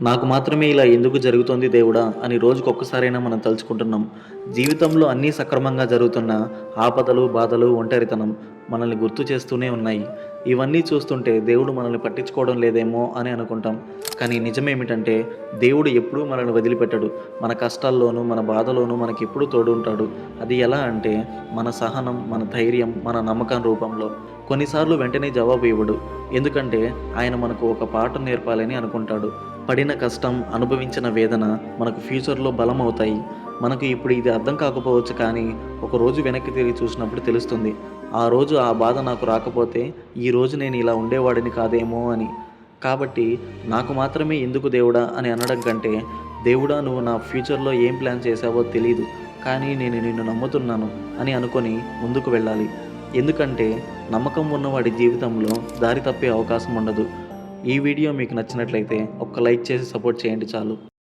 నాకు మాత్రమే ఇలా ఎందుకు జరుగుతోంది దేవుడా అని రోజుకొక్కసారైనా మనం తలుచుకుంటున్నాం. జీవితంలో అన్నీ సక్రమంగా జరుగుతున్న ఆపదలు, బాధలు, ఒంటరితనం మనల్ని గుర్తు చేస్తూనే ఉన్నాయి. ఇవన్నీ చూస్తుంటే దేవుడు మనల్ని పట్టించుకోవడం లేదేమో అని అనుకుంటాం. కానీ నిజమేమిటంటే దేవుడు ఎప్పుడూ మనల్ని వదిలిపెట్టడు. మన కష్టాల్లోనూ, మన బాధలోనూ మనకెప్పుడూ తోడు ఉంటాడు. అది ఎలా అంటే మన సహనం, మన ధైర్యం, మన నమ్మకం రూపంలో. కొన్నిసార్లు వెంటనే జవాబు ఇవ్వడు. ఎందుకంటే ఆయన మనకు ఒక పాఠం నేర్పాలని అనుకుంటాడు. పడిన కష్టం, అనుభవించిన వేదన మనకు ఫ్యూచర్‌లో బలమవుతాయి. మనకు ఇప్పుడు ఇది అర్థం కాకపోవచ్చు కానీ, ఒకరోజు వెనక్కి తిరిగి చూసినప్పుడు తెలుస్తుంది. ఆ రోజు ఆ బాధ నాకు రాకపోతే, ఈరోజు నేను ఇలా ఉండేవాడిని కాదేమో అని. కాబట్టి నాకు మాత్రమే ఎందుకు దేవుడా అని అనడం కంటే, దేవుడా నువ్వు నా ఫ్యూచర్‌లో ఏం ప్లాన్ చేశావో తెలీదు. కానీ నేను నిన్ను నమ్ముతున్నాను అని అనుకొని ముందుకు వెళ్ళాలి. ఎందుకంటే నమ్మకం ఉన్నవాడి జీవితంలో దారి తప్పే అవకాశం ఉండదు. ఈ వీడియో మీకు నచ్చినట్లయితే ఒక్క లైక్ చేసి సపోర్ట్ చేయండి చాలు.